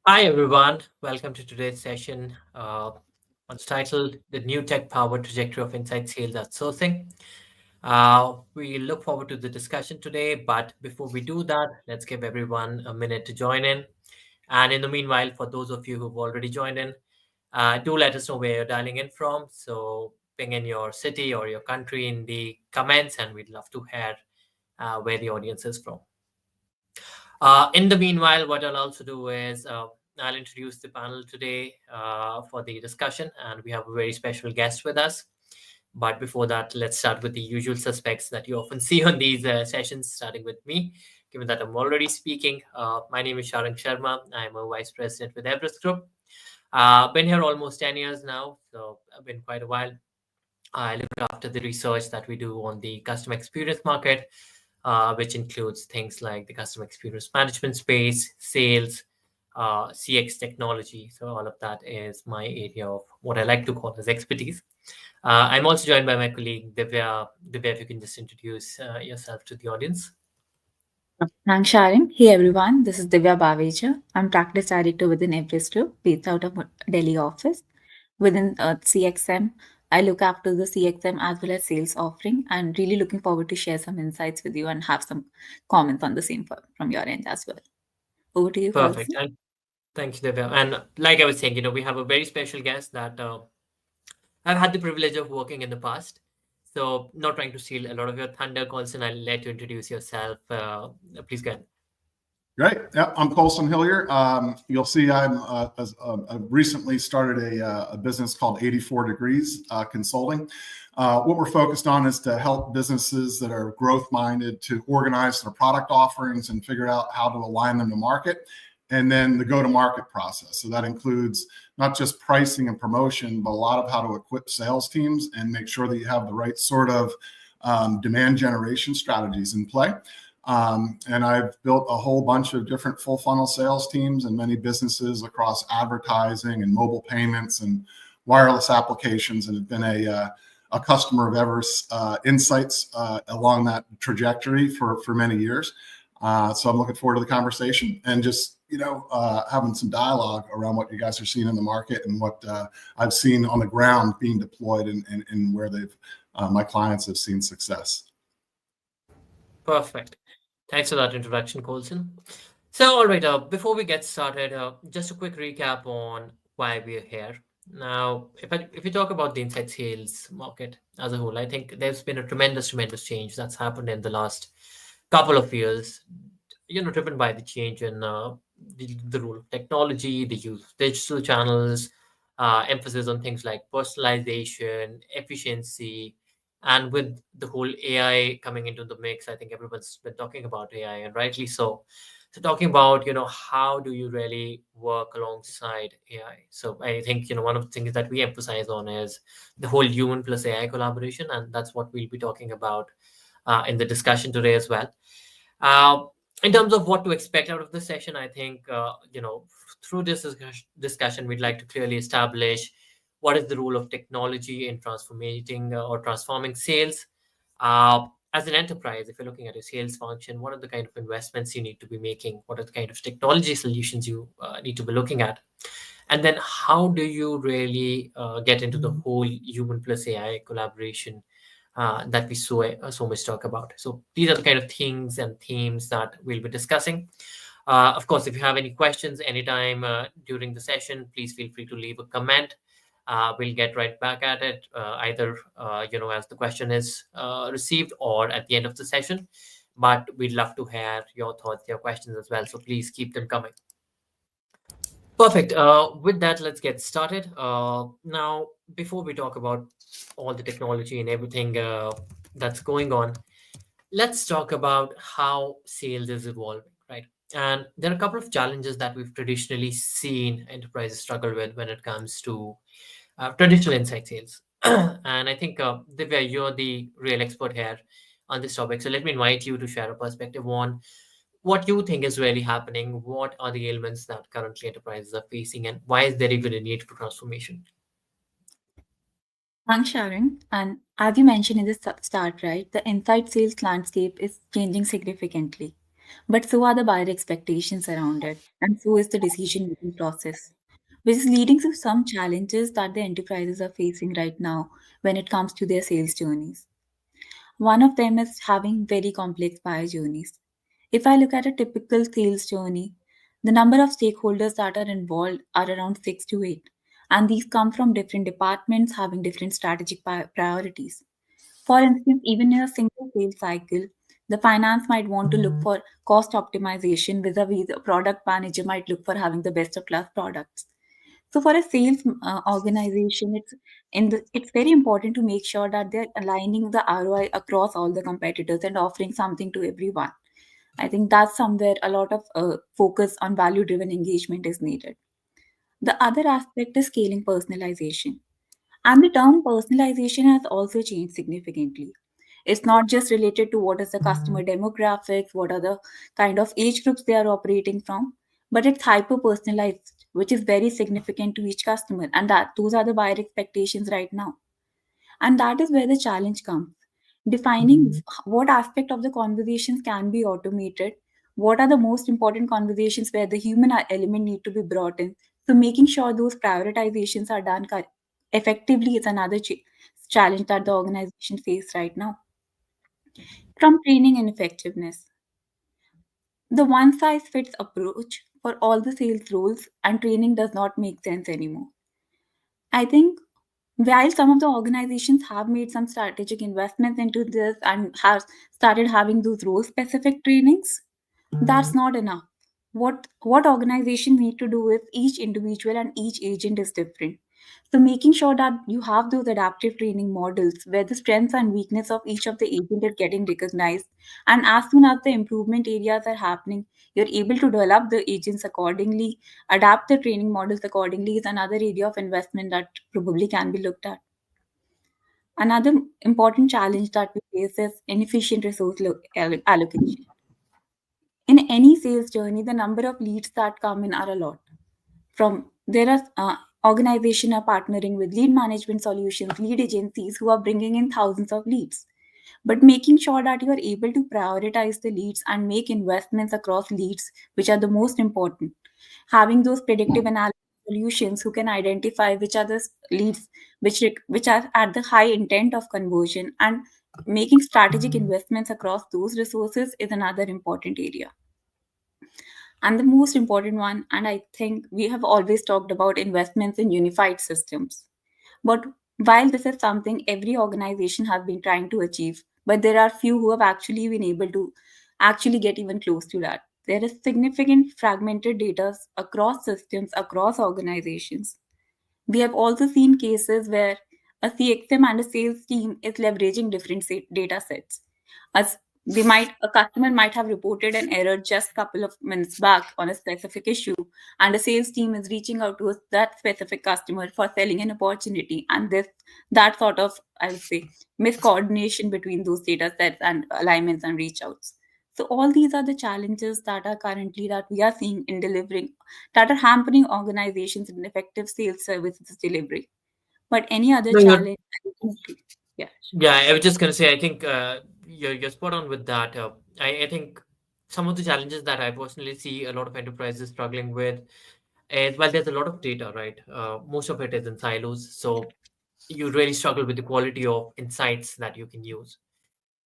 Hi, everyone. Welcome to today's session on the title The New Tech Powered Trajectory of Inside Sales Outsourcing. We look forward to the discussion today, but before we do that, let's give everyone a minute to join in. And in the meanwhile, for those of you who've already joined in, do let us know where you're dialing in from. So ping in your city or your country in the comments, and we'd love to hear where the audience is from. In the meanwhile, what I'll also do is I'll introduce the panel today for the discussion, and we have a very special guest with us. But before that, let's start with the usual suspects that you often see on these sessions, starting with me, given that I'm already speaking. My name is Sharan Sharma. I'm a vice president with Everest Group. Been here almost 10 years now, so I've been quite a while. I look after the research that we do on the customer experience market, which includes things like the customer experience management space, sales, CX technology. So all of that is my area of what I like to call as expertise. I'm also joined by my colleague Divya. Divya, if you can just introduce yourself to the audience. Thanks, Sharon. Hey everyone, this is Divya Baveja. I'm practice director within Everest Group, based out of Delhi office. Within CXM, I look after the CXM as well as sales offering, and really looking forward to share some insights with you and have some comments on the same from your end as well. Over to you, Perfect. Falsi. And thank you, Divya. And like I was saying, we have a very special guest that I've had the privilege of working in the past. So not trying to steal a lot of your thunder, Colson. I'll let you introduce yourself. Please go ahead. Great. Yeah, I'm Colson Hillier. You'll see I recently started a business called 84 Degrees Consulting. What we're focused on is to help businesses that are growth-minded to organize their product offerings and figure out how to align them to market, and then the go-to-market process. So that includes not just pricing and promotion, but a lot of how to equip sales teams and make sure that you have the right sort of demand generation strategies in play. And I've built a whole bunch of different full funnel sales teams and many businesses across advertising and mobile payments and wireless applications, and have been a customer of Everest Insights along that trajectory for many years. So I'm looking forward to the conversation and just having some dialogue around what you guys are seeing in the market and what I've seen on the ground being deployed and where my clients have seen success. Perfect. Thanks for that introduction, Colson. So, all right, before we get started, just a quick recap on why we're here. Now, if we talk about the inside sales market as a whole, I think there's been a tremendous change that's happened in the last couple of years, driven by the change in the role of technology, the use of digital channels, emphasis on things like personalization, efficiency, and with the whole AI coming into the mix. I think everyone's been talking about AI, and rightly so. So talking about, how do you really work alongside AI? So I think, one of the things that we emphasize on is the whole human plus AI collaboration, and that's what we'll be talking about in the discussion today as well. Uh, in terms of what to expect out of this session, I think, through this discussion, we'd like to clearly establish what is the role of technology in transforming or transforming sales. As an enterprise, if you're looking at a sales function, what are the kind of investments you need to be making? What are the kind of technology solutions you need to be looking at? And then how do you really get into the whole human plus AI collaboration that we so much talk about? So these are the kind of things and themes that we'll be discussing. Of course, if you have any questions anytime during the session, please feel free to leave a comment. We'll get right back at it, either as the question is received or at the end of the session. But we'd love to hear your thoughts, your questions as well. So please keep them coming. Perfect. With that, let's get started. Now, before we talk about all the technology and everything that's going on, let's talk about how sales is evolving, right? And there are a couple of challenges that we've traditionally seen enterprises struggle with when it comes to traditional inside sales. And I think, Divya, you're the real expert here on this topic. So let me invite you to share a perspective on what you think is really happening. What are the ailments that currently enterprises are facing, and why is there even a need for transformation? Thanks, Sharon. And as you mentioned in the start, right, the inside sales landscape is changing significantly. But so are the buyer expectations around it, and so is the decision making process, which is leading to some challenges that the enterprises are facing right now when it comes to their sales journeys. One of them is having very complex buyer journeys. If I look at a typical sales journey, the number of stakeholders that are involved are around 6 to 8, and these come from different departments having different strategic priorities. For instance, even in a single sales cycle, the finance might want to look for cost optimization, vis-a-vis the product manager might look for having the best of class products. So for a sales organization, it's very important to make sure that they're aligning the ROI across all the competitors and offering something to everyone. I think that's somewhere a lot of focus on value driven engagement is needed. The other aspect is scaling personalization. And the term personalization has also changed significantly. It's not just related to what is the customer demographics, what are the kind of age groups they are operating from, but it's hyper personalized, which is very significant to each customer. And that those are the buyer expectations right now. And that is where the challenge comes. Defining what aspect of the conversations can be automated, what are the most important conversations where the human element need to be brought in. So making sure those prioritizations are done effectively is another challenge that the organization face right now. From training and effectiveness, the one size fits approach for all the sales roles and training does not make sense anymore. I think while some of the organizations have made some strategic investments into this and have started having those role specific trainings, that's not enough. What organizations need to do is each individual and each agent is different. So making sure that you have those adaptive training models where the strengths and weakness of each of the agent are getting recognized, and as soon as the improvement areas are happening, you're able to develop the agents accordingly, adapt the training models accordingly is another area of investment that probably can be looked at. Another important challenge that we face is inefficient resource allocation. In any sales journey, the number of leads that come in are a lot. From there are organization are partnering with lead management solutions, lead agencies who are bringing in thousands of leads. But making sure that you are able to prioritize the leads and make investments across leads, which are the most important. Having those predictive analysis solutions who can identify which are the leads which are at the high intent of conversion, and making strategic investments across those resources is another important area. And the most important one, and I think we have always talked about investments in unified systems. But while this is something every organization has been trying to achieve, but there are few who have actually been able to actually get even close to that. There is significant fragmented data across systems, across organizations. We have also seen cases where a CXM and a sales team is leveraging different data sets. As a customer might have reported an error just a couple of minutes back on a specific issue, and a sales team is reaching out to that specific customer for selling an opportunity. And this that sort of, I would say, miscoordination between those data sets and alignments and reach outs. So all these are the challenges that are currently that we are seeing in delivering that are hampering organizations in effective sales services delivery. But any other No, you're challenge? Yeah. Yeah, I was just gonna say, I think you're spot on with that. I think some of the challenges that I personally see a lot of enterprises struggling with is, well, there's a lot of data, right? Most of it is in silos, so you really struggle with the quality of insights that you can use.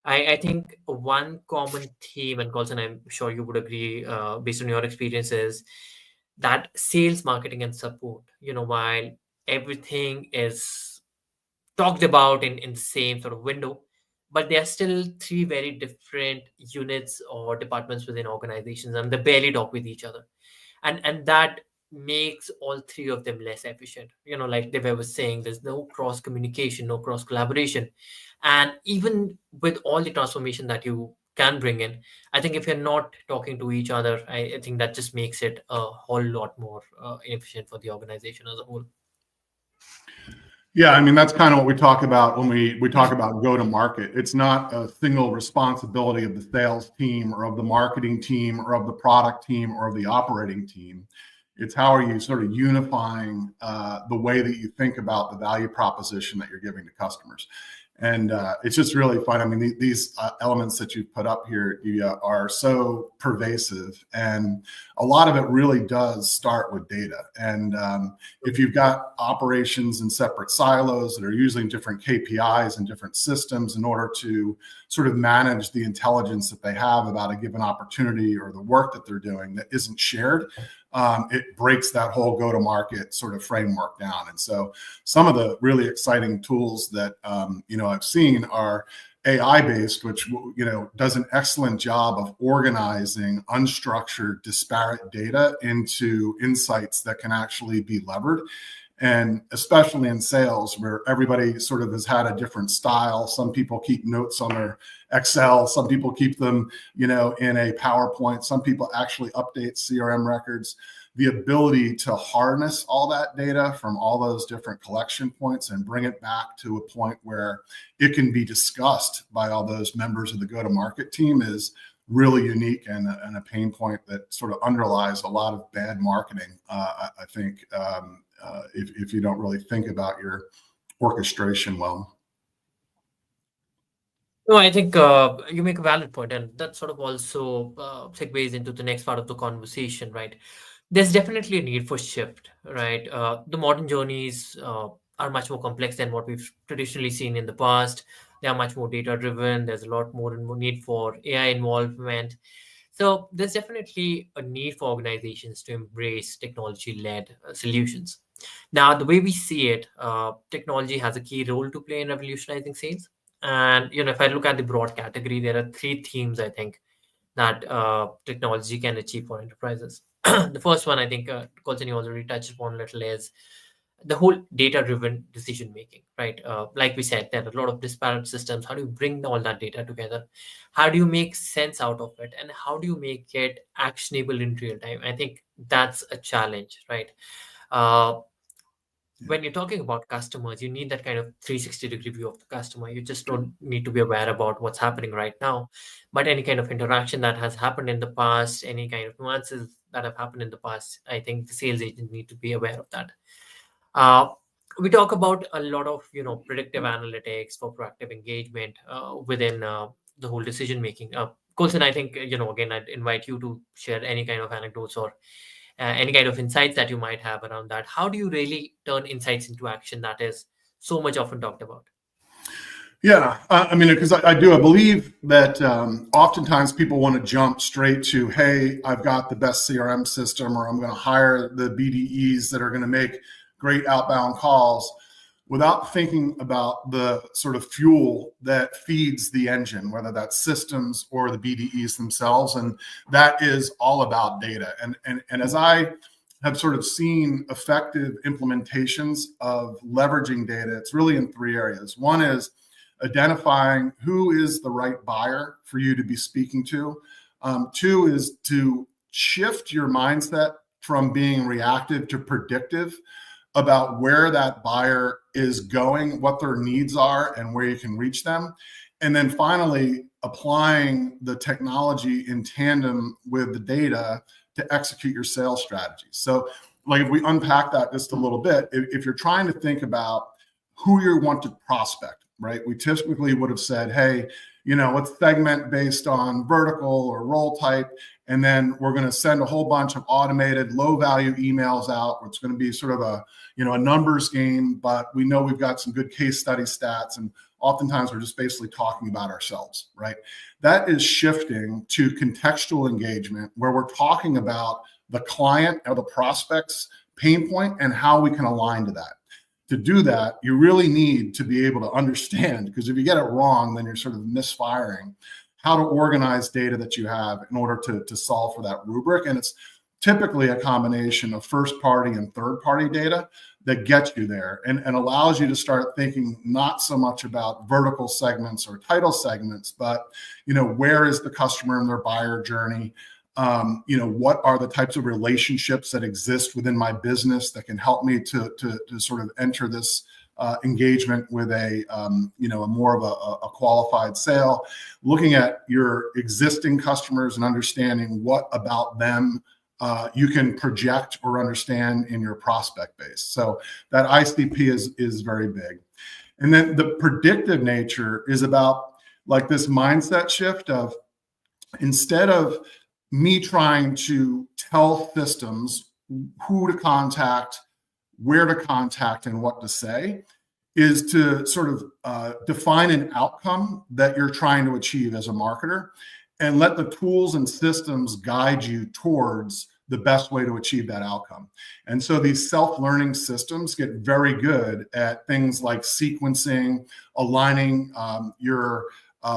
I think one common theme, and Colson, I'm sure you would agree, based on your experiences, that sales, marketing, and support. While everything is talked about in the same sort of window, but they are still three very different units or departments within organizations, and they barely talk with each other, and that makes all three of them less efficient. Like Divya was saying, there's no cross communication, no cross collaboration, and even with all the transformation that you can bring in, I think if you're not talking to each other, I think that just makes it a whole lot more inefficient for the organization as a whole. Yeah, I mean, that's kind of what we talk about when we talk about go to market. It's not a single responsibility of the sales team or of the marketing team or of the product team or of the operating team. It's how are you sort of unifying the way that you think about the value proposition that you're giving to customers. And it's just really fun. I mean, these elements that you've put up here are so pervasive, and a lot of it really does start with data. And if you've got operations in separate silos that are using different KPIs and different systems in order to sort of manage the intelligence that they have about a given opportunity or the work that they're doing that isn't shared, it breaks that whole go-to-market sort of framework down. And so some of the really exciting tools that I've seen are AI-based, which does an excellent job of organizing unstructured, disparate data into insights that can actually be levered. And especially in sales, where everybody sort of has had a different style. Some people keep notes on their Excel. Some people keep them, in a PowerPoint. Some people actually update CRM records. The ability to harness all that data from all those different collection points and bring it back to a point where it can be discussed by all those members of the go-to-market team is really unique and a pain point that sort of underlies a lot of bad marketing, I think, if you don't really think about your orchestration well. No, I think you make a valid point, and that sort of also segues into the next part of the conversation, right? There's definitely a need for shift, right? The modern journeys are much more complex than what we've traditionally seen in the past. They are much more data driven. There's a lot more and more need for AI involvement. So there's definitely a need for organizations to embrace technology-led solutions. Now, the way we see it, technology has a key role to play in revolutionizing sales. And if I look at the broad category, there are three themes I think that technology can achieve for enterprises. The first one, I think, Colson, you already touched upon a little, is the whole data-driven decision making, right? Like we said, there are a lot of disparate systems. How do you bring all that data together? How do you make sense out of it? And how do you make it actionable in real time? I think that's a challenge, right? When you're talking about customers, you need that kind of 360-degree view of the customer. You just don't need to be aware about what's happening right now, but any kind of interaction that has happened in the past, any kind of nuances that have happened in the past, I think the sales agent need to be aware of that. We talk about a lot of predictive analytics for proactive engagement within the whole decision making. Colson, I think again, I'd invite you to share any kind of anecdotes or any kind of insights that you might have around that. How do you really turn insights into action that is so much often talked about? Yeah, I mean, because I believe that oftentimes people want to jump straight to, hey, I've got the best CRM system, or I'm going to hire the BDEs that are going to make great outbound calls, without thinking about the sort of fuel that feeds the engine, whether that's systems or the BDEs themselves. And that is all about data. And as I have sort of seen effective implementations of leveraging data, it's really in three areas. One is identifying who is the right buyer for you to be speaking to. Two is to shift your mindset from being reactive to predictive about where that buyer is going, what their needs are, and where you can reach them. And then finally, applying the technology in tandem with the data to execute your sales strategy. So like if we unpack that just a little bit, if you're trying to think about who you want to prospect, right? We typically would have said, hey, let's segment based on vertical or role type. And then we're going to send a whole bunch of automated low value emails out. It's going to be sort of a numbers game, but we know we've got some good case study stats. And oftentimes we're just basically talking about ourselves, right? That is shifting to contextual engagement, where we're talking about the client or the prospect's pain point and how we can align to that. To do that, you really need to be able to understand, because if you get it wrong, then you're sort of misfiring, how to organize data that you have in order to solve for that rubric. And it's typically a combination of first party and third party data that gets you there and allows you to start thinking not so much about vertical segments or title segments, but where is the customer in their buyer journey? What are the types of relationships that exist within my business that can help me to sort of enter this engagement with a more of a qualified sale, looking at your existing customers and understanding what about them you can project or understand in your prospect base. So that ICP is very big. And then the predictive nature is about like this mindset shift of, instead of me trying to tell systems who to contact, where to contact, and what to say, is to sort of define an outcome that you're trying to achieve as a marketer, and let the tools and systems guide you towards the best way to achieve that outcome. And so these self-learning systems get very good at things like sequencing, aligning your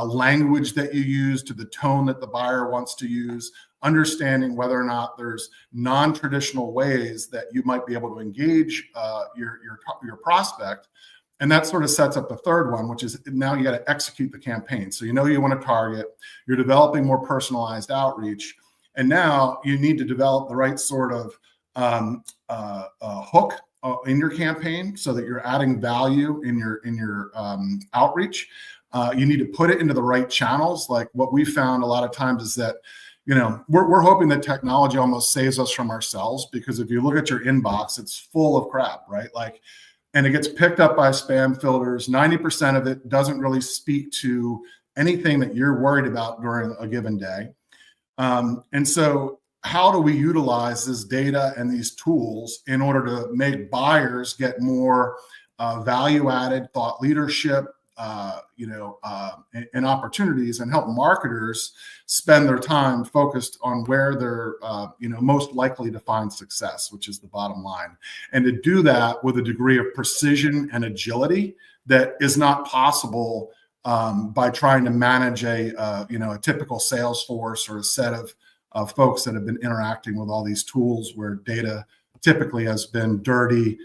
language that you use to the tone that the buyer wants to use, understanding whether or not there's non-traditional ways that you might be able to engage your prospect. And that sort of sets up the third one, which is now you got to execute the campaign. So you know you want to target, you're developing more personalized outreach, and now you need to develop the right sort of hook in your campaign so that you're adding value in your outreach. You need to put it into the right channels. Like what we found a lot of times is that, you know, we're hoping that technology almost saves us from ourselves, because if you look at your inbox, it's full of crap, right? Like, and it gets picked up by spam filters. 90% of it doesn't really speak to anything that you're worried about during a given day. And so how do we utilize this data and these tools in order to make buyers get more value-added thought leadership, and opportunities, and help marketers spend their time focused on where they're, most likely to find success, which is the bottom line. And to do that with a degree of precision and agility that is not possible by trying to manage a typical sales force or a set of folks that have been interacting with all these tools, where data typically has been dirty,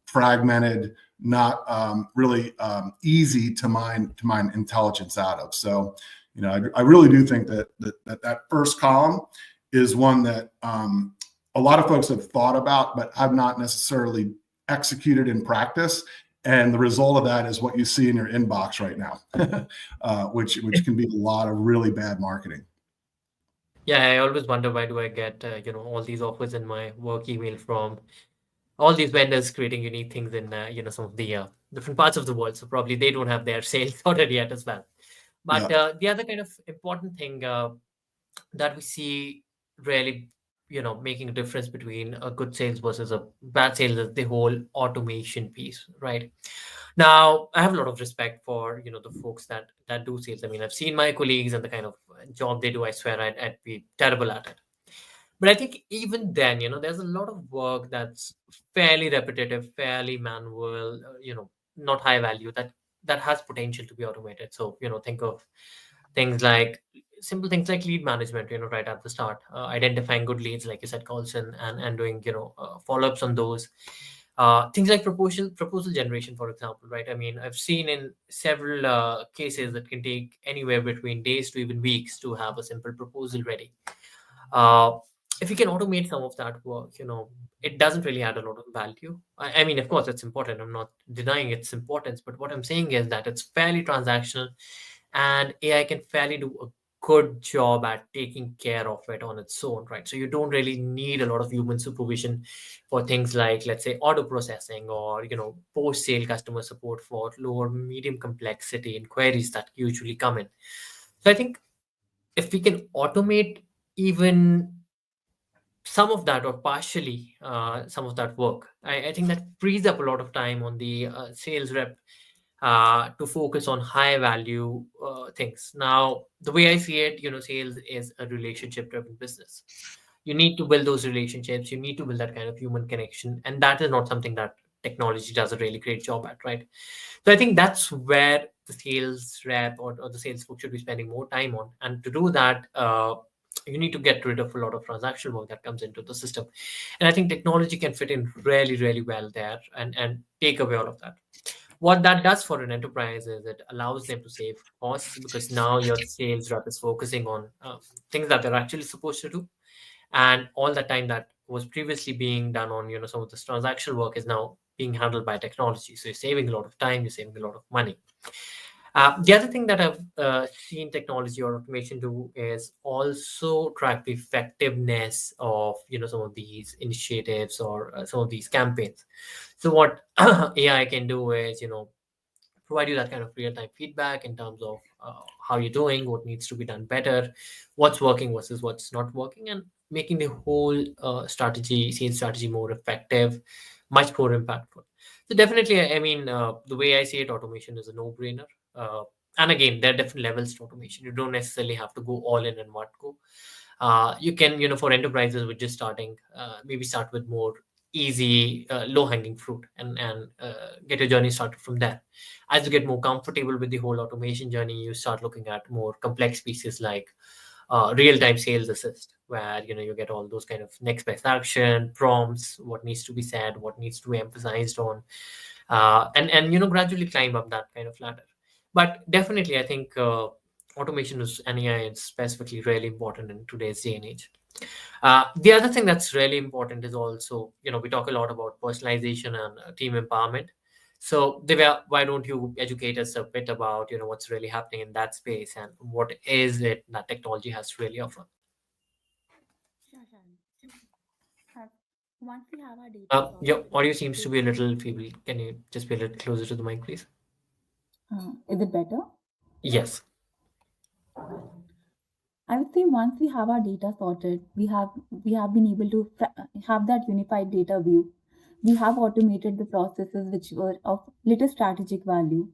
fragmented, not really easy to mine intelligence out of. So, I really do think that first column is one that a lot of folks have thought about, but have not necessarily executed in practice. And the result of that is what you see in your inbox right now, which can be a lot of really bad marketing. Yeah, I always wonder, why do I get all these offers in my work email from all these vendors creating unique things in some of the different parts of the world. So probably they don't have their sales sorted yet as well. But the other kind of important thing that we see really making a difference between a good sales versus a bad sales is the whole automation piece, right? Now, I have a lot of respect for the folks that do sales. I mean, I've seen my colleagues and the kind of job they do. I swear I'd be terrible at it. But I think even then, there's a lot of work that's fairly repetitive, fairly manual, not high value, that has potential to be automated. So, think of things like simple things like lead management, right at the start, identifying good leads, like you said, Colson, and doing, follow-ups on those. Things like proposal generation, for example, right? I mean, I've seen in several cases that can take anywhere between days to even weeks to have a simple proposal ready. If you can automate some of that work, it doesn't really add a lot of value. I mean, of course, it's important. I'm not denying its importance, but what I'm saying is that it's fairly transactional, and AI can fairly do a good job at taking care of it on its own, right? So you don't really need a lot of human supervision for things like, let's say, auto processing, or post-sale customer support for lower medium complexity inquiries that usually come in. So I think if we can automate even some of that, or partially some of that work, I think that frees up a lot of time on the sales rep to focus on high value things. Now, the way I see it, sales is a relationship driven business. You need to build those relationships. You need to build that kind of human connection. And that is not something that technology does a really great job at, right? So I think that's where the sales rep or the sales folks should be spending more time on. And to do that, you need to get rid of a lot of transactional work that comes into the system. And I think technology can fit in really, really well there and take away all of that. What that does for an enterprise is it allows them to save costs, because now your sales rep is focusing on things that they're actually supposed to do. And all the time that was previously being done on, some of this transactional work is now being handled by technology. So you're saving a lot of time, you're saving a lot of money. The other thing that I've seen technology or automation do is also track the effectiveness of some of these initiatives or some of these campaigns. So what AI can do is provide you that kind of real-time feedback in terms of how you're doing, what needs to be done better, what's working versus what's not working, and making the whole sales strategy more effective, much more impactful. So definitely, I mean, the way I see it, automation is a no-brainer. Uh, and again, there are different levels to automation. You don't necessarily have to go all in one go. You can, for enterprises which just starting, maybe start with more easy, low-hanging fruit, and get your journey started from there. As you get more comfortable with the whole automation journey, you start looking at more complex pieces like real-time sales assist, where you get all those kind of next best action prompts, what needs to be said, what needs to be emphasized on, and gradually climb up that kind of ladder. But definitely, I think automation and AI is specifically really important in today's day and age. The other thing that's really important is also, we talk a lot about personalization and team empowerment. So, Divya, why don't you educate us a bit about, what's really happening in that space and what is it that technology has to really offer? Sure, Sharon. Have- Once we have our data Your sorted, audio we seems to take, be a little feeble. Can you just be a little closer to the mic, please? is it better? Yes. I would say once we have our data sorted, we have been able to have that unified data view. We have automated the processes which were of little strategic value.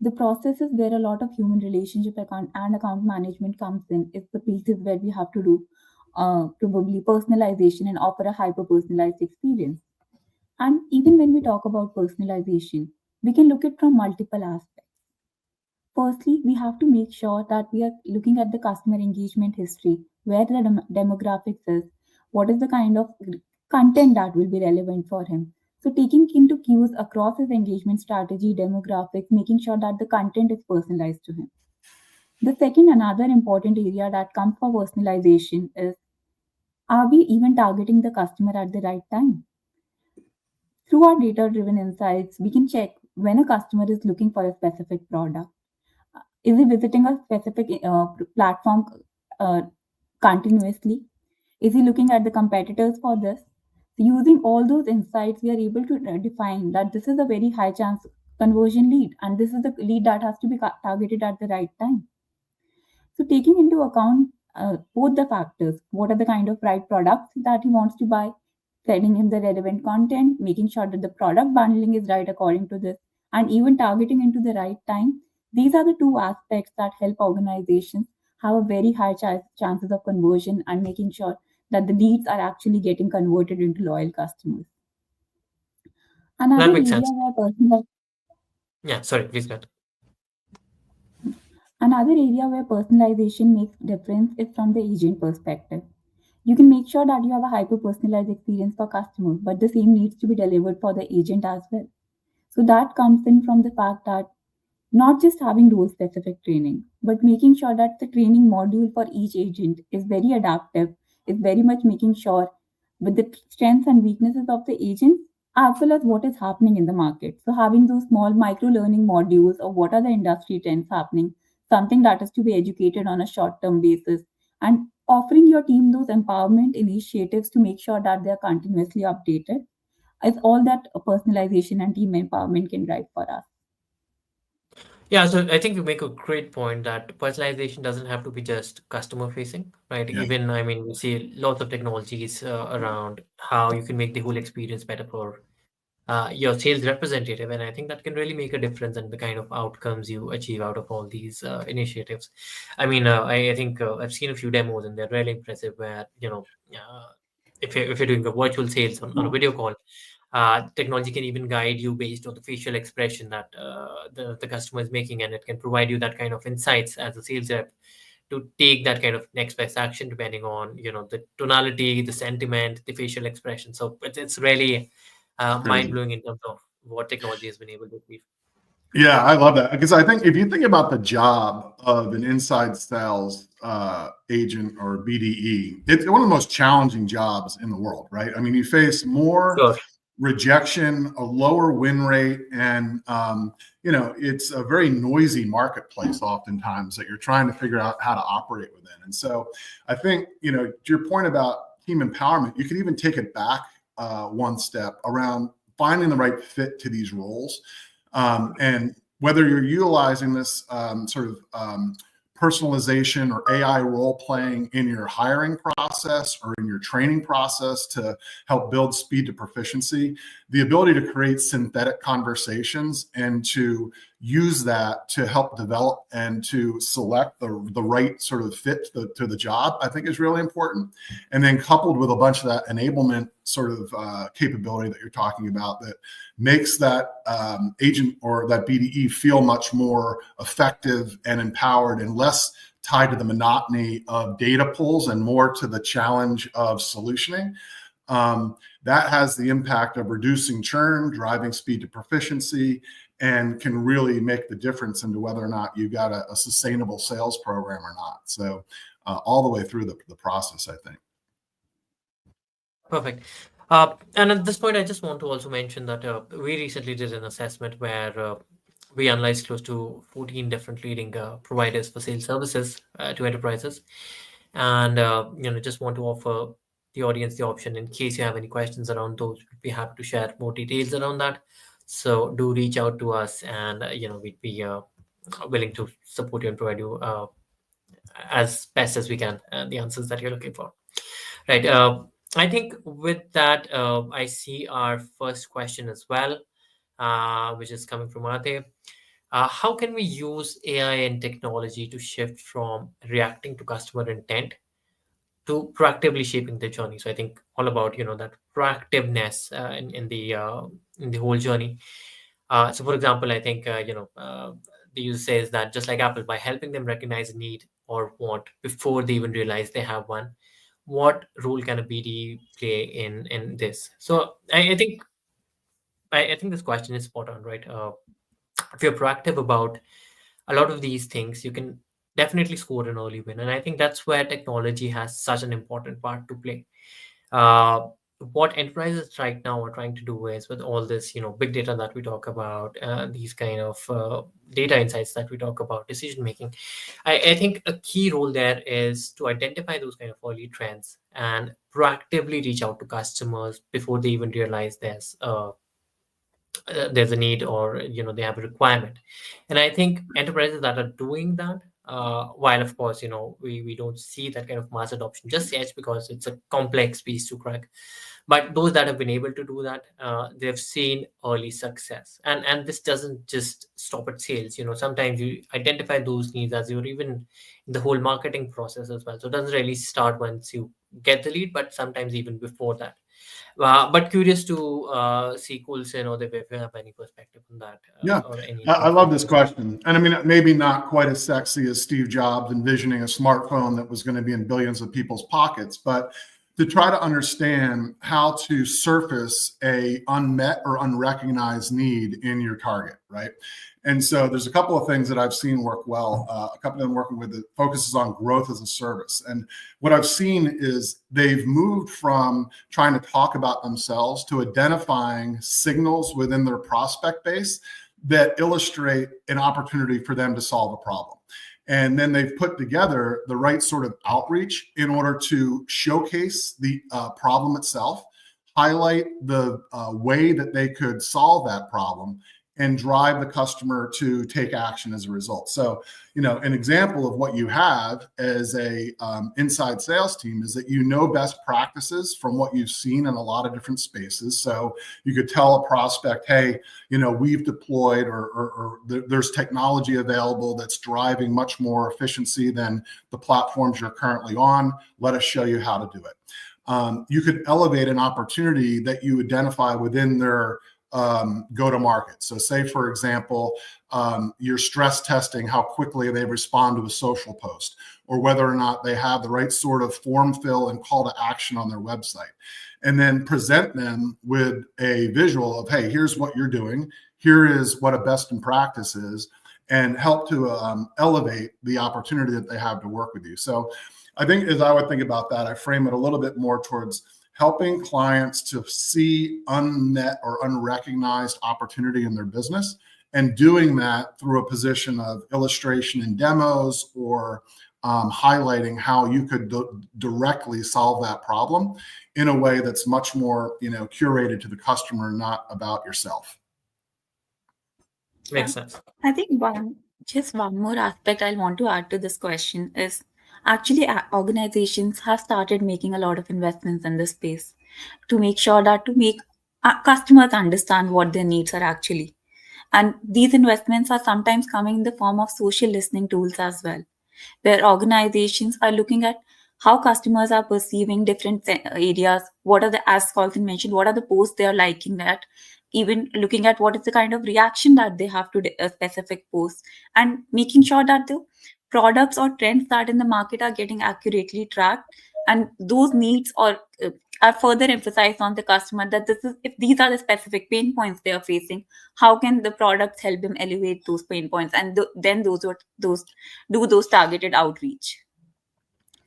The processes where a lot of human relationship account and account management comes in is the pieces where we have to do probably personalization and offer a hyper personalized experience. And even when we talk about personalization, we can look at from multiple aspects. Firstly, we have to make sure that we are looking at the customer engagement history, where the demographics is, what is the kind of content that will be relevant for him. So, taking into cues across his engagement strategy, demographics, making sure that the content is personalized to him. The second, another important area that comes for personalization is, are we even targeting the customer at the right time? Through our data driven insights, we can check when a customer is looking for a specific product. Is he visiting a specific platform uh, continuously? Is he looking at the competitors for this? So using all those insights, we are able to define that this is a very high chance conversion lead, and this is the lead that has to be targeted at the right time. So taking into account both the factors, what are the kind of right products that he wants to buy, sending him the relevant content, making sure that the product bundling is right according to this, and even targeting into the right time. These are the two aspects that help organizations have a very high chances of conversion and making sure that the leads are actually getting converted into loyal customers. Another That makes area sense. where personal Yeah, sorry, please go ahead. Another area where personalization makes difference is from the agent perspective. You can make sure that you have a hyper personalized experience for customers, but the same needs to be delivered for the agent as well. So that comes in from the fact that not just having role specific training, but making sure that the training module for each agent is very adaptive, is very much making sure with the strengths and weaknesses of the agents, as well as what is happening in the market. So having those small micro learning modules of what are the industry trends happening, something that is to be educated on a short term basis, and offering your team those empowerment initiatives to make sure that they are continuously updated is all that personalization and team empowerment can drive for us. Yeah, so I think you make a great point that personalization doesn't have to be just customer facing, right? Yeah. Even, I mean, we see lots of technologies around how you can make the whole experience better for your sales representative. And I think that can really make a difference in the kind of outcomes you achieve out of all these initiatives. I mean, I think I've seen a few demos and they're really impressive where, if you're doing a virtual sales on a video call, technology can even guide you based on the facial expression that the customer is making, and it can provide you that kind of insights as a sales rep to take that kind of next best action depending on the tonality, the sentiment, the facial expression. So it's really mind Crazy. blowing in terms of what technology has been able to achieve. Yeah, I love that because I think if you think about the job of an inside sales agent or BDE, it's one of the most challenging jobs in the world, right? I mean, you face more Sure. rejection, a lower win rate, and it's a very noisy marketplace oftentimes that you're trying to figure out how to operate within. And so I think, to your point about team empowerment, you can even take it back one step around finding the right fit to these roles. And whether you're utilizing this personalization or AI role playing in your hiring process or in your training process to help build speed to proficiency, the ability to create synthetic conversations and to use that to help develop and to select the right sort of fit to the job, I think is really important. And then coupled with a bunch of that enablement sort of capability that you're talking about that makes that agent or that BDE feel much more effective and empowered and less tied to the monotony of data pulls and more to the challenge of solutioning. That has the impact of reducing churn, driving speed to proficiency, and can really make the difference into whether or not you got a sustainable sales program or not. So all the way through the process, I think. Perfect. And at this point, I just want to also mention that we recently did an assessment where we analyzed close to 14 different leading providers for sales services to enterprises. And, just want to offer the audience the option in case you have any questions around those. We'd be happy to share more details around that. So do reach out to us, and we'd be willing to support you and provide you as best as we can the answers that you're looking for. Right. I think with that, I see our first question as well, which is coming from Ate. How can we use AI and technology to shift from reacting to customer intent to proactively shaping the journey? So I think all about that proactiveness in the whole journey. So for example, I think the user says that just like Apple, by helping them recognize a need or want before they even realize they have one, what role can a BD play in this? So I think this question is spot on, right? If you're proactive about a lot of these things, you can definitely score an early win. And I think that's where technology has such an important part to play. What enterprises right now are trying to do is, with all this, big data that we talk about, these kind of data insights that we talk about, decision making, I think a key role there is to identify those kind of early trends and proactively reach out to customers before they even realize there's a need or they have a requirement. And I think enterprises that are doing that, while of course we don't see that kind of mass adoption just yet because it's a complex piece to crack, but those that have been able to do that, they've seen early success. And this doesn't just stop at sales. Sometimes you identify those needs as you're even in the whole marketing process as well. So it doesn't really start once you get the lead, but sometimes even before that. But curious to see Coulson or if you have any perspective on that. Yeah, or any I love this question. And I mean, maybe not quite as sexy as Steve Jobs envisioning a smartphone that was going to be in billions of people's pockets, but to try to understand how to surface a unmet or unrecognized need in your target, right? And so there's a couple of things that I've seen work well. A company I'm working with that focuses on growth as a service. And what I've seen is they've moved from trying to talk about themselves to identifying signals within their prospect base that illustrate an opportunity for them to solve a problem. And then they've put together the right sort of outreach in order to showcase the problem itself, highlight the way that they could solve that problem, and drive the customer to take action as a result. So, an example of what you have as a inside sales team is that best practices from what you've seen in a lot of different spaces. So you could tell a prospect, hey, we've deployed or there's technology available that's driving much more efficiency than the platforms you're currently on. Let us show you how to do it. You could elevate an opportunity that you identify within their go to market. So say, for example, you're stress testing how quickly they respond to a social post, or whether or not they have the right sort of form fill and call to action on their website, and then present them with a visual of, hey, here's what you're doing. Here is what a best in practice is, and help to elevate the opportunity that they have to work with you. So I think as I would think about that, I frame it a little bit more towards helping clients to see unmet or unrecognized opportunity in their business, and doing that through a position of illustration and demos, or highlighting how you could directly solve that problem in a way that's much more, curated to the customer, not about yourself. Makes sense. I think just one more aspect I want to add to this question is actually organizations have started making a lot of investments in this space to make sure that to make customers understand what their needs are actually. And these investments are sometimes coming in the form of social listening tools as well, where organizations are looking at how customers are perceiving different areas. What are the, as Colton mentioned, what are the posts they are liking at, even looking at what is the kind of reaction that they have to a specific post, and making sure that the products or trends that in the market are getting accurately tracked, and those needs are further emphasized on the customer, that this is, if these are the specific pain points they are facing, how can the products help them elevate those pain points, and then those targeted outreach.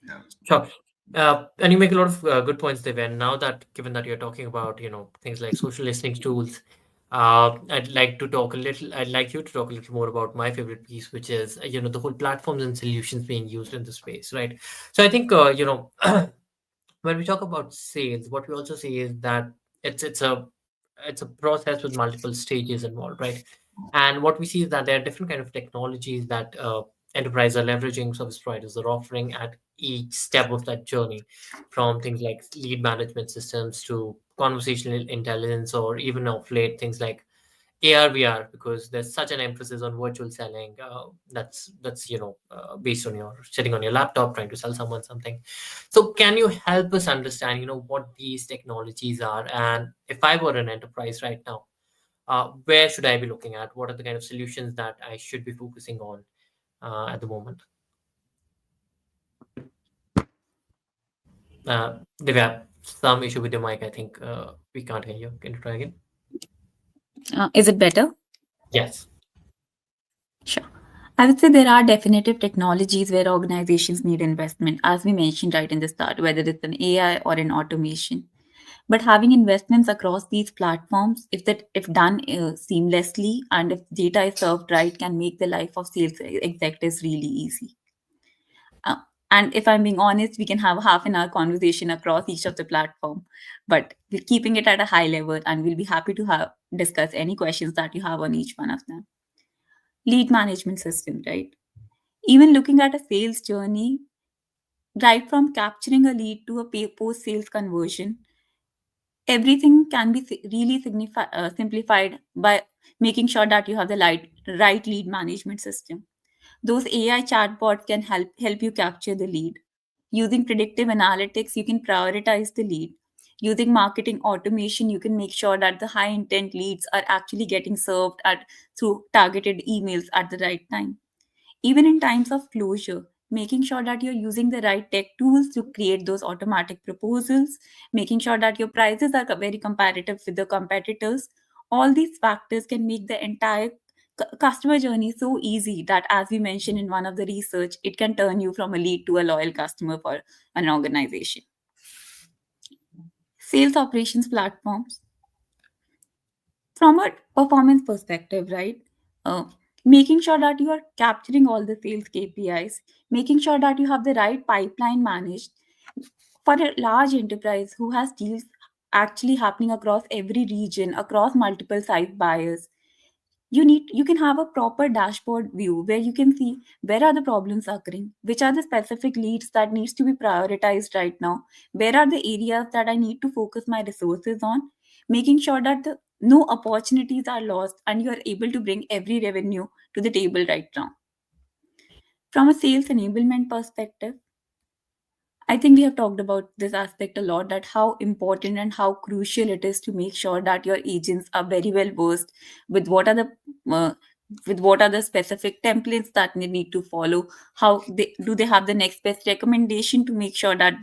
Yeah. Sure. And you make a lot of good points there. And now that, given that you're talking about, things like social listening tools, I'd like you to talk a little more about my favorite piece, which is, the whole platforms and solutions being used in the space, right? So I think, when we talk about sales, what we also see is that it's a process with multiple stages involved, right? And what we see is that there are different kind of technologies that enterprises are leveraging, service providers are offering at each step of that journey, from things like lead management systems to conversational intelligence, or even of late things like AR, VR, because there's such an emphasis on virtual selling. That's based on your sitting on your laptop trying to sell someone something. So can you help us understand, what these technologies are, and if I were an enterprise right now, where should I be looking at? What are the kind of solutions that I should be focusing on at the moment? Divya, some issue with your mic. I think we can't hear you. Can you try again? Is it better? Yes. Sure. I would say there are definitive technologies where organizations need investment, as we mentioned right in the start, whether it's an AI or an automation. But having investments across these platforms, if done seamlessly and if data is served right, can make the life of sales executives really easy. Uh, and if I'm being honest, we can have a half an hour conversation across each of the platform, but we're keeping it at a high level, and we'll be happy to discuss any questions that you have on each one of them. Lead management system, right? Even looking at a sales journey, right from capturing a lead to a post sales conversion, everything can be really simplified by making sure that you have the right lead management system. Those AI chatbots can help you capture the lead. Using predictive analytics, you can prioritize the lead. Using marketing automation, you can make sure that the high intent leads are actually getting served through targeted emails at the right time. Even in times of closure, making sure that you're using the right tech tools to create those automatic proposals, making sure that your prices are very competitive with the competitors. All these factors can make the entire customer journey so easy that, as we mentioned in one of the research, it can turn you from a lead to a loyal customer for an organization. Sales operations platforms, from a performance perspective, right? Uh, Making sure that you are capturing all the sales KPIs, making sure that you have the right pipeline managed. For a large enterprise who has deals actually happening across every region, across multiple site buyers, you can have a proper dashboard view where you can see where are the problems occurring, which are the specific leads that needs to be prioritized right now, where are the areas that I need to focus my resources on, making sure that no opportunities are lost and you are able to bring every revenue to the table right now. From a sales enablement perspective, I think we have talked about this aspect a lot, that how important and how crucial it is to make sure that your agents are very well versed with uh, what are the specific templates that they need to follow. How they have the next best recommendation to make sure that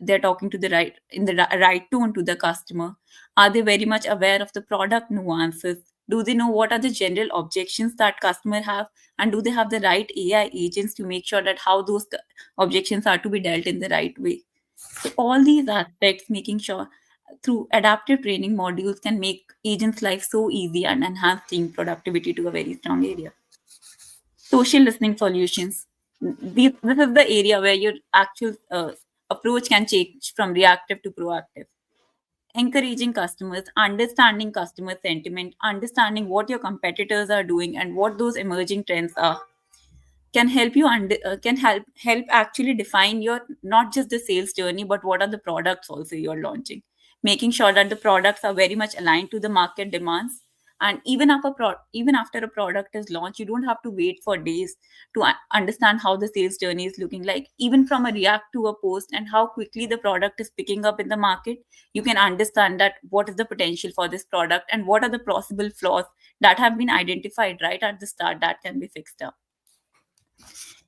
they're talking to the right in the right tone to the customer. Are they very much aware of the product nuances? Do they know what are the general objections that customer have, and do they have the right AI agents to make sure that how those objections are to be dealt in the right way? So all these aspects, making sure through adaptive training modules can make agents' life so easy and enhance team productivity to a very strong area. Social listening solutions. This is the area where your actual approach can change from reactive to proactive. Encouraging customers, understanding customer sentiment, understanding what your competitors are doing and what those emerging trends are can help you can help actually define your not just the sales journey but what are the products also you're launching, making sure that the products are very much aligned to the market demands. And even after a product is launched, you don't have to wait for days to understand how the sales journey is looking like. Even from a react to a post and how quickly the product is picking up in the market, you can understand that what is the potential for this product and what are the possible flaws that have been identified right at the start that can be fixed up.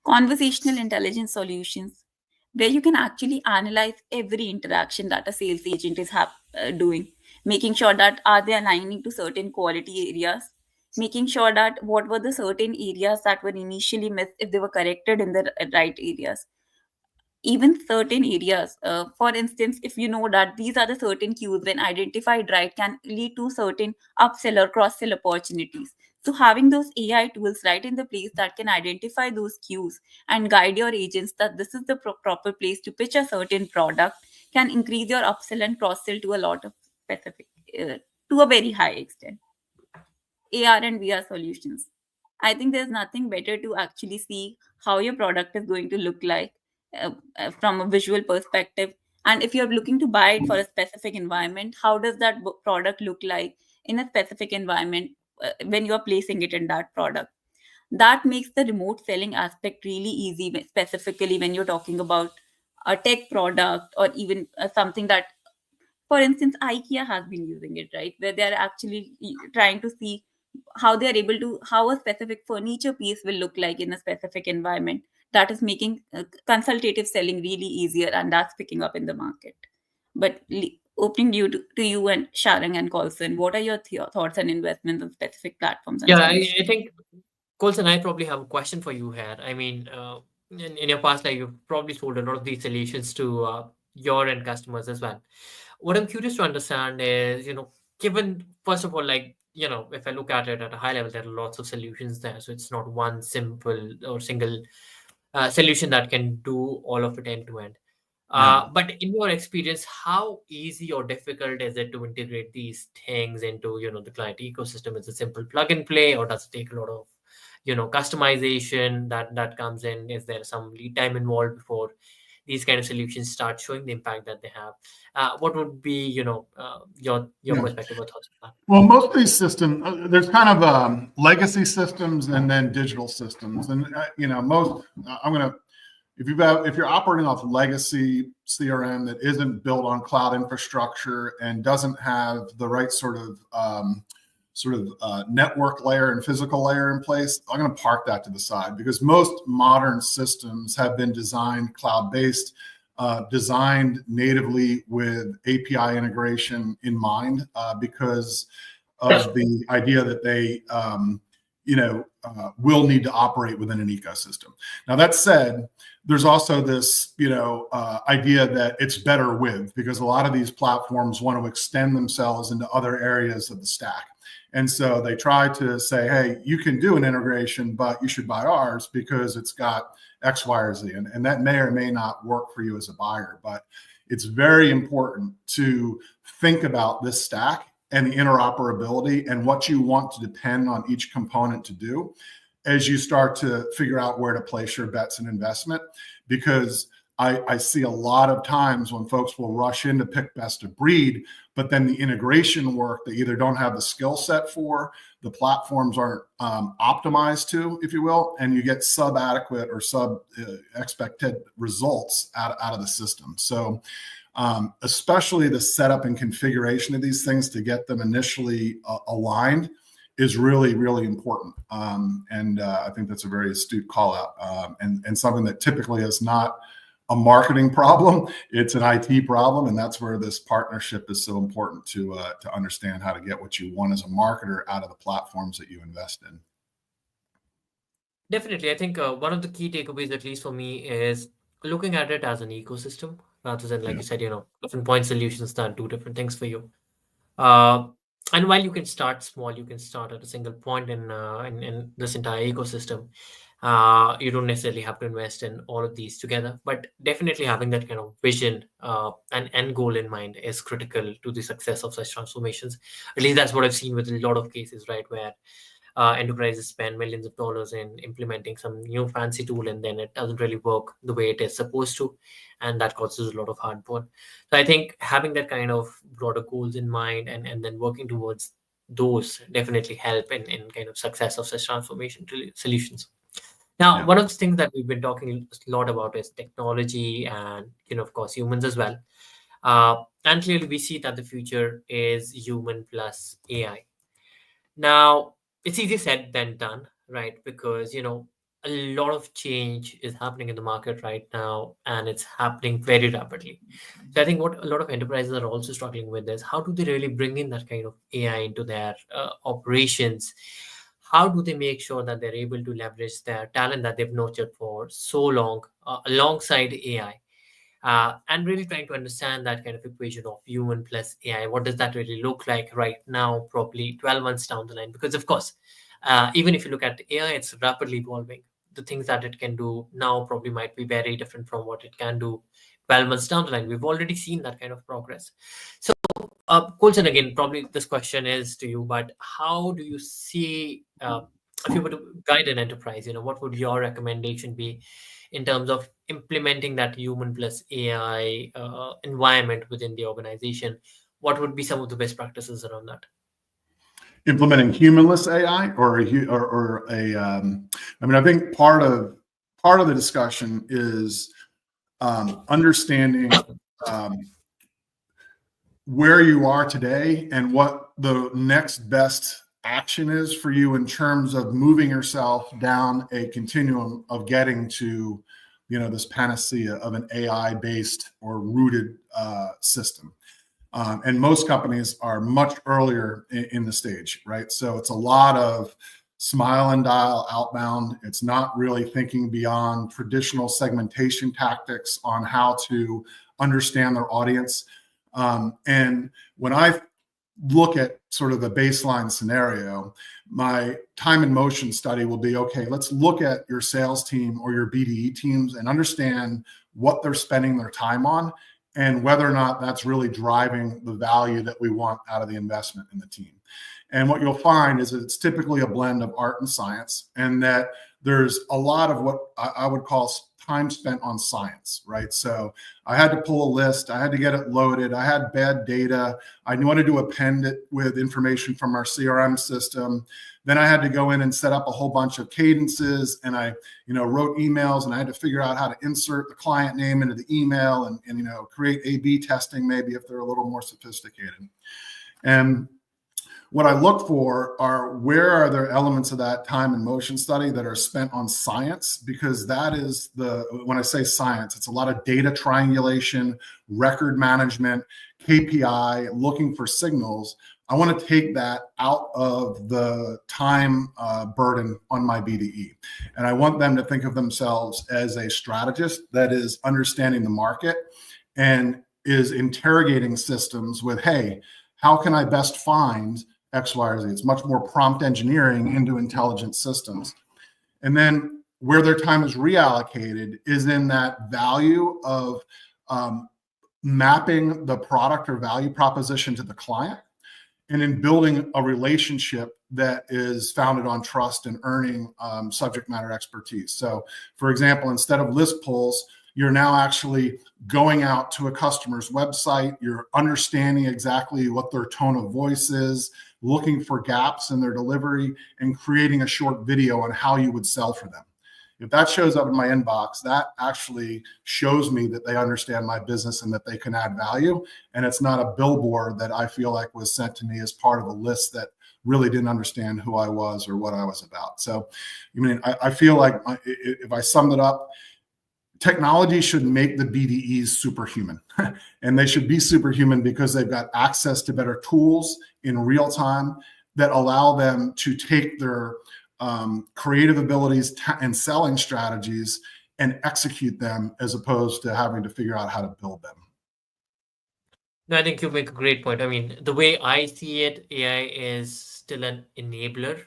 Conversational intelligence solutions, where you can actually analyze every interaction that a sales agent is doing, making sure that are they aligning to certain quality areas, making sure that what were the certain areas that were initially missed, if they were corrected in the right areas. Even certain areas, for instance, if you know that these are the certain cues when identified right can lead to certain upsell or cross sell opportunities. So having those AI tools right in the place that can identify those cues and guide your agents that this is the proper place to pitch a certain product can increase your upsell and cross sell to a lot of specific, to a very high extent. AR and VR solutions. I think there's nothing better to actually see how your product is going to look like from a visual perspective. And if you're looking to buy it for a specific environment, how does that product look like in a specific environment when you're placing it in that product? That makes the remote selling aspect really easy, specifically when you're talking about a tech product or even something that, for instance, IKEA has been using it, right? Where they're actually trying to see how they're able to, how a specific furniture piece will look like in a specific environment. That is making consultative selling really easier, and that's picking up in the market. But opening you to you and Sharon and Colson, what are your thoughts and investments on specific platforms and Yeah, solutions? I think Colson, I probably have a question for you here. I mean, in your past life, you've probably sold a lot of these solutions to your end customers as well. What I'm curious to understand is, given, first of all, like, if I look at it at a high level, there are lots of solutions there. So it's not one simple or single solution that can do all of it end to end. Yeah. But in your experience, how easy or difficult is it to integrate these things into, the client ecosystem? Is it simple plug and play, or does it take a lot of, customization that comes in? Is there some lead time involved before these kind of solutions start showing the impact that they have? What would be, your Yeah. perspective or thoughts on that? Well, most of these systems, there's kind of legacy systems and then digital systems, and I'm gonna if you're operating off legacy CRM that isn't built on cloud infrastructure and doesn't have the right sort of network layer and physical layer in place, I'm going to park that to the side, because most modern systems have been designed cloud-based, designed natively with API integration in mind, because of the idea that they will need to operate within an ecosystem. Now, that said, there's also this idea that it's better with, because a lot of these platforms want to extend themselves into other areas of the stack. And so they try to say, hey, you can do an integration, but you should buy ours because it's got X, Y, or Z. And that may or may not work for you as a buyer. But it's very important to think about this stack and the interoperability and what you want to depend on each component to do as you start to figure out where to place your bets and investment. Because I see a lot of times when folks will rush in to pick best of breed, but then the integration work they either don't have the skill set for, the platforms aren't optimized to, if you will, and you get sub-adequate or sub-expected results out of the system. So especially the setup and configuration of these things to get them initially aligned is really, really important. I think that's a very astute call out, and something that typically is not a marketing problem, it's an IT problem. And that's where this partnership is so important to understand how to get what you want as a marketer out of the platforms that you invest in. Definitely. I think one of the key takeaways, at least for me, is looking at it as an ecosystem. rather than, like Yeah. you said, different point solutions that do different things for you. Uh, and while you can start small, you can start at a single point in this entire ecosystem. You don't necessarily have to invest in all of these together, but definitely having that kind of vision and end goal in mind is critical to the success of such transformations. At least that's what I've seen with a lot of cases, right, where enterprises spend millions of dollars in implementing some new fancy tool, and then it doesn't really work the way it is supposed to, and that causes a lot of heartburn. So I think having that kind of broader goals in mind, and then working towards those definitely help in kind of success of such transformation solutions. Now, Yeah. one of the things that we've been talking a lot about is technology and, of course, humans as well. And clearly we see that the future is human plus AI. Now, it's easier said than done, right? Because, a lot of change is happening in the market right now, and it's happening very rapidly. So I think what a lot of enterprises are also struggling with is how do they really bring in that kind of AI into their operations? How do they make sure that they're able to leverage their talent that they've nurtured for so long alongside AI? And really trying to understand that kind of equation of human plus AI. What does that really look like right now, probably 12 months down the line? Because, of course, even if you look at AI, it's rapidly evolving. The things that it can do now probably might be very different from what it can do 12 months down the line. We've already seen that kind of progress. So, Coulson, again, probably this question is to you, but how do you see, if you were to guide an enterprise, what would your recommendation be in terms of implementing that human plus AI environment within the organization? What would be some of the best practices around that? Implementing humanless AI I mean, I think part of the discussion is understanding where you are today and what the next best action is for you in terms of moving yourself down a continuum of getting to, this panacea of an AI based or rooted system. And most companies are much earlier in the stage, right? So it's a lot of smile and dial outbound. It's not really thinking beyond traditional segmentation tactics on how to understand their audience. And when I look at sort of the baseline scenario, my time and motion study will be, okay, let's look at your sales team or your BDE teams and understand what they're spending their time on and whether or not that's really driving the value that we want out of the investment in the team. And what you'll find is that it's typically a blend of art and science, and that there's a lot of what I would call time spent on science, right? So I had to pull a list, I had to get it loaded, I had bad data, I wanted to append it with information from our CRM system. Then I had to go in and set up a whole bunch of cadences, and I, wrote emails, and I had to figure out how to insert the client name into the email and create A/B testing maybe if they're a little more sophisticated. And what I look for are where are there elements of that time and motion study that are spent on science, because that is when I say science, it's a lot of data triangulation, record management, KPI, looking for signals. I want to take that out of the time burden on my BDE. And I want them to think of themselves as a strategist that is understanding the market and is interrogating systems with, hey, how can I best find X, Y, or Z? It's much more prompt engineering into intelligent systems. And then where their time is reallocated is in that value of mapping the product or value proposition to the client, and in building a relationship that is founded on trust and earning subject matter expertise. So, for example, instead of list pulls, you're now actually going out to a customer's website, you're understanding exactly what their tone of voice is, looking for gaps in their delivery, and creating a short video on how you would sell for them. If that shows up in my inbox, that actually shows me that they understand my business and that they can add value. And it's not a billboard that I feel like was sent to me as part of a list that really didn't understand who I was or what I was about. So, I feel like if I summed it up, technology should make the BDEs superhuman. And they should be superhuman because they've got access to better tools in real time that allow them to take their creative abilities and selling strategies and execute them as opposed to having to figure out how to build them. No, I think you make a great point. I mean, the way I see it, AI is still an enabler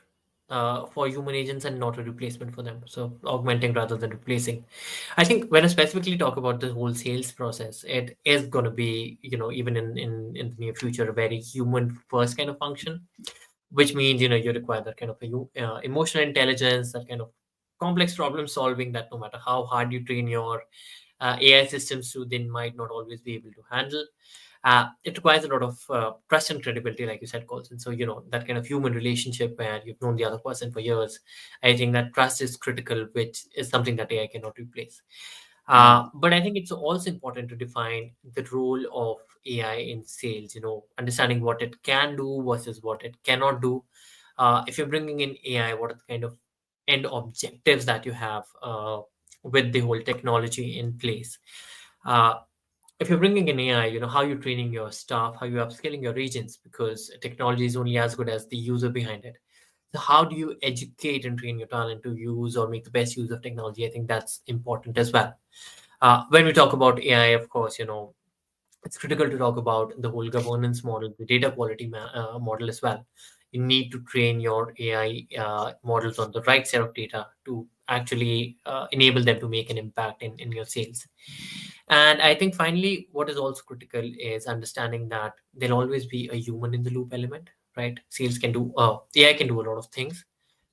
for human agents and not a replacement for them. So augmenting rather than replacing. I think when I specifically talk about the whole sales process, it is going to be, even in the near future, a very human first kind of function, which means, you require that kind of emotional intelligence, that kind of complex problem solving that no matter how hard you train your AI systems to, they might not always be able to handle. It requires a lot of trust and credibility, like you said, Colson. So, that kind of human relationship where you've known the other person for years, I think that trust is critical, which is something that AI cannot replace. But I think it's also important to define the role of AI in sales, understanding what it can do versus what it cannot do. If you're bringing in AI, what are the kind of end objectives that you have with the whole technology in place? Uh, if you're bringing in AI, how you're training your staff, how you're upskilling your agents, because technology is only as good as the user behind it. So how do you educate and train your talent to use or make the best use of technology? I think that's important as well. When we talk about AI, of course, it's critical to talk about the whole governance model, the data quality model as well. You need to train your AI models on the right set of data to actually enable them to make an impact in your sales. And I think finally, what is also critical is understanding that there'll always be a human in the loop element, right? Sales can do, AI can do a lot of things,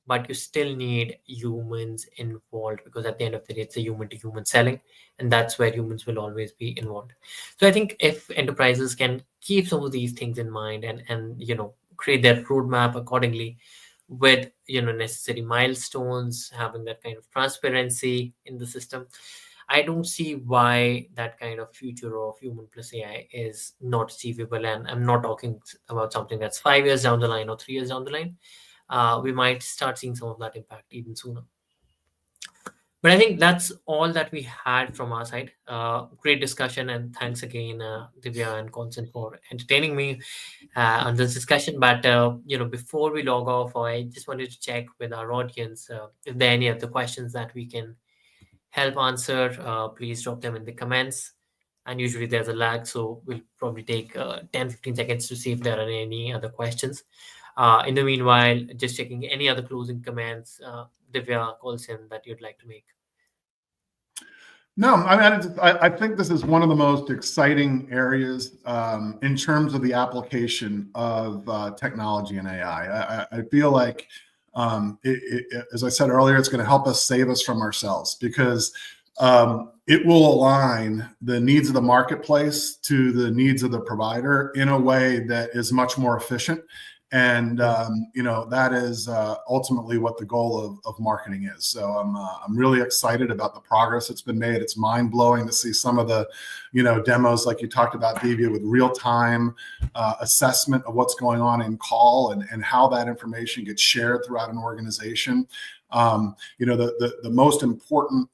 but you still need humans involved because at the end of the day, it's a human to human selling, and that's where humans will always be involved. So I think if enterprises can keep some of these things in mind and create their roadmap accordingly with necessary milestones, having that kind of transparency in the system, I don't see why that kind of future of human plus AI is not achievable. And I'm not talking about something that's 5 years down the line or 3 years down the line. We might start seeing some of that impact even sooner. But I think that's all that we had from our side. Great discussion, and thanks again, Divya and Constant, for entertaining me on this discussion. But before we log off, I just wanted to check with our audience if there are any other questions that we can help answer. Please drop them in the comments. And usually there's a lag, so we'll probably take 10-15 seconds to see if there are any other questions. In the meanwhile, just checking any other closing comments, Divya, Colson, that you'd like to make. No, I think this is one of the most exciting areas in terms of the application of technology and AI. I feel like, as I said earlier, it's going to help us save us from ourselves because it will align the needs of the marketplace to the needs of the provider in a way that is much more efficient. And that is ultimately what the goal of marketing is. So I'm really excited about the progress that's been made. It's mind blowing to see some of the demos like you talked about, Divya, with real time assessment of what's going on in call and how that information gets shared throughout an organization. The most important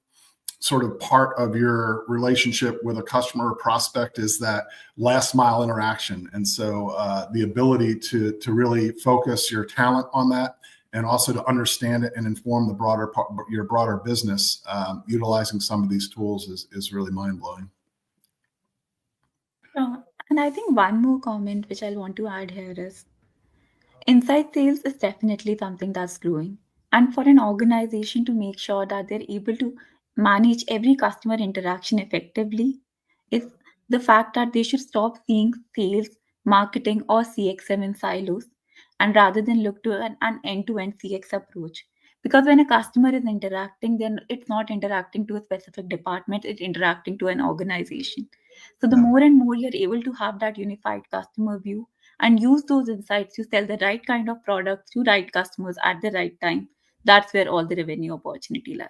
sort of part of your relationship with a customer or prospect is that last mile interaction. And so the ability to really focus your talent on that and also to understand it and inform your broader business utilizing some of these tools is really mind-blowing. And I think one more comment which I'll want to add here is inside sales is definitely something that's growing. And for an organization to make sure that they're able to manage every customer interaction effectively, is the fact that they should stop seeing sales, marketing, or CXM in silos and rather than look to an end-to-end CX approach. Because when a customer is interacting, then it's not interacting to a specific department, it's interacting to an organization. So the more and more you're able to have that unified customer view and use those insights to sell the right kind of product to right customers at the right time, that's where all the revenue opportunity lies.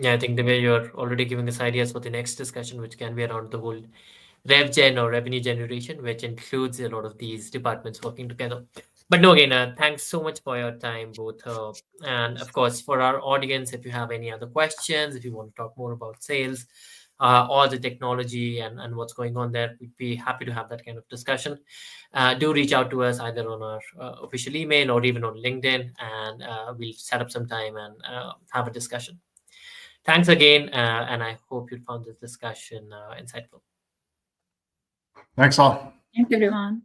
Yeah, I think the way you're already giving us ideas for the next discussion, which can be around the whole rev gen or revenue generation, which includes a lot of these departments working together. But no, again, thanks so much for your time, both. And of course, for our audience, if you have any other questions, if you want to talk more about sales or the technology and what's going on there, we'd be happy to have that kind of discussion. Do reach out to us either on our official email or even on LinkedIn, and we'll set up some time and have a discussion. Thanks again, and I hope you found this discussion insightful. Thanks all. Thanks, everyone.